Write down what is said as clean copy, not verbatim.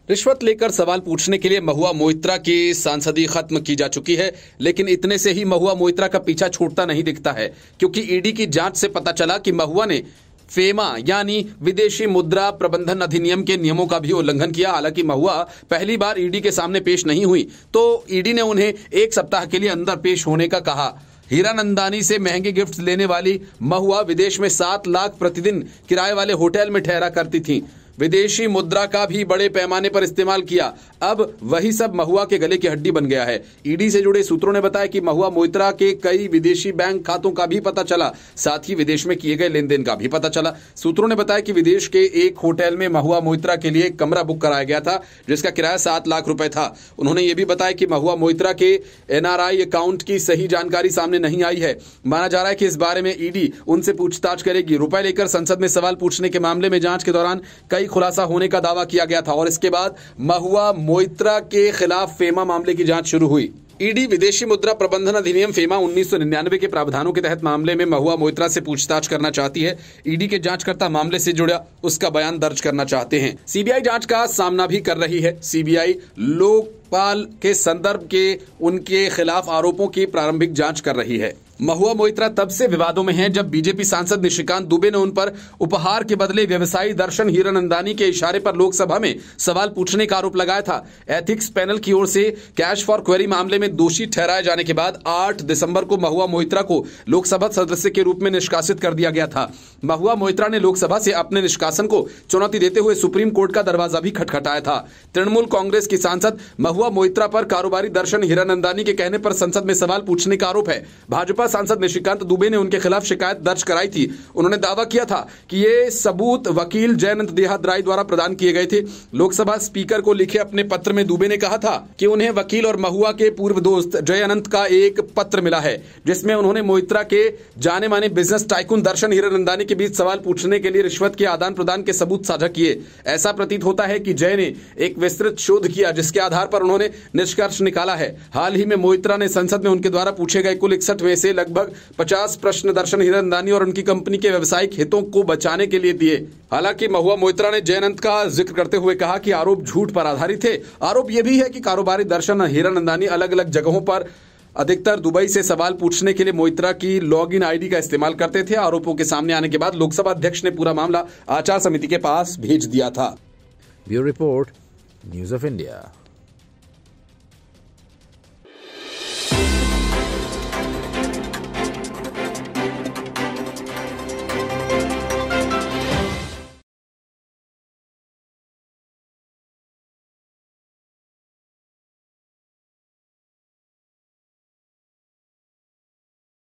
रिश्वत लेकर सवाल पूछने के लिए महुआ मोइत्रा की सांसदी खत्म की जा चुकी है, लेकिन इतने से ही महुआ मोइत्रा का पीछा छूटता नहीं दिखता है, क्योंकि ईडी की जांच से पता चला कि महुआ ने फेमा यानी विदेशी मुद्रा प्रबंधन अधिनियम के नियमों का भी उल्लंघन किया। हालांकि महुआ पहली बार ईडी के सामने पेश नहीं हुई तो ईडी ने उन्हें 1 सप्ताह के लिए अंदर पेश होने का कहा। हीरानंदानी से महंगे गिफ्ट लेने वाली महुआ विदेश में 7 लाख प्रतिदिन किराए वाले होटल में ठहरा करती थी। विदेशी मुद्रा का भी बड़े पैमाने पर इस्तेमाल किया। अब वही सब महुआ के गले की हड्डी बन गया है। ईडी से जुड़े सूत्रों ने बताया कि महुआ मोइत्रा के कई विदेशी बैंक खातों का भी पता चला, साथ ही विदेश में किए गए लेन देन का भी पता चला। सूत्रों ने बताया कि विदेश के एक होटल में महुआ मोइत्रा के लिए कमरा बुक कराया गया था, जिसका किराया 7 लाख रुपए था। उन्होंने ये भी बताया कि महुआ मोइत्रा के एनआरआई अकाउंट की सही जानकारी सामने नहीं आई है। माना जा रहा है कि इस बारे में ईडी उनसे पूछताछ करेगी। रुपए लेकर संसद में सवाल पूछने के मामले में जांच के दौरान कई खुलासा होने का दावा किया गया था और इसके बाद महुआ मोइत्रा के खिलाफ फेमा मामले की जांच शुरू हुई। ईडी विदेशी मुद्रा प्रबंधन अधिनियम फेमा 1999 के प्रावधानों के तहत मामले में महुआ मोइत्रा से पूछताछ करना चाहती है। ईडी के जांचकर्ता मामले से जुड़ा उसका बयान दर्ज करना चाहते हैं। सीबीआई जांच का सामना भी कर रही है। सीबीआई लोकपाल के संदर्भ के उनके खिलाफ आरोपों की प्रारंभिक जांच कर रही है। महुआ मोइत्रा तब से विवादों में हैं जब बीजेपी सांसद निशिकांत दुबे ने उन पर उपहार के बदले व्यवसायी दर्शन हीरानंदानी के इशारे पर लोकसभा में सवाल पूछने का आरोप लगाया था। एथिक्स पैनल की ओर से कैश फॉर क्वेरी मामले में दोषी ठहराए जाने के बाद 8 दिसंबर को महुआ मोइत्रा को लोकसभा सदस्य के रूप में निष्कासित कर दिया गया था। महुआ मोइत्रा ने लोकसभा से अपने निष्कासन को चुनौती देते हुए सुप्रीम कोर्ट का दरवाजा भी खटखटाया था। तृणमूल कांग्रेस की सांसद महुआ मोइत्रा पर कारोबारी दर्शन हीरानंदानी के कहने पर संसद में सवाल पूछने का आरोप है। भाजपा सांसद निशिकांत दुबे ने उनके खिलाफ शिकायत दर्ज कराई थी। उन्होंने दावा किया था कि ये सबूत वकील जयअनंत देहाद्राई द्वारा प्रदान किए गए थे। लोकसभा स्पीकर को लिखे अपने पत्र में दुबे ने कहा था कि उन्हें वकील और महुआ के पूर्व दोस्त जयअनंत का एक पत्र मिला है, जिसमें उन्होंने मोइत्रा के जाने माने बिजनेस टाइकून दर्शन हीरानंदानी के बीच सवाल पूछने के लिए रिश्वत के आदान प्रदान के सबूत साझा किए। ऐसा प्रतीत होता है कि जय ने एक विस्तृत शोध किया, जिसके आधार पर उन्होंने निष्कर्ष निकाला है। हाल ही में मोइत्रा ने संसद में उनके द्वारा पूछे गए कुल 61 में से लगभग 50 प्रश्न दर्शन हीरानंदानी और उनकी कंपनी के व्यवसायिक हितों को बचाने के लिए दिए। हालांकि महुआ मोइत्रा ने जयअनंत का जिक्र करते हुए कहा कि आरोप झूठ पर आधारित थे। आरोप यह भी है कि कारोबारी दर्शन हीरानंदानी अलग अलग जगहों पर अधिकतर दुबई से सवाल पूछने के लिए मोइत्रा की लॉगिन आईडी का इस्तेमाल करते थे। आरोपों के सामने आने के बाद लोकसभा अध्यक्ष ने पूरा मामला आचार समिति के पास भेज दिया था। Bureau report, news of India.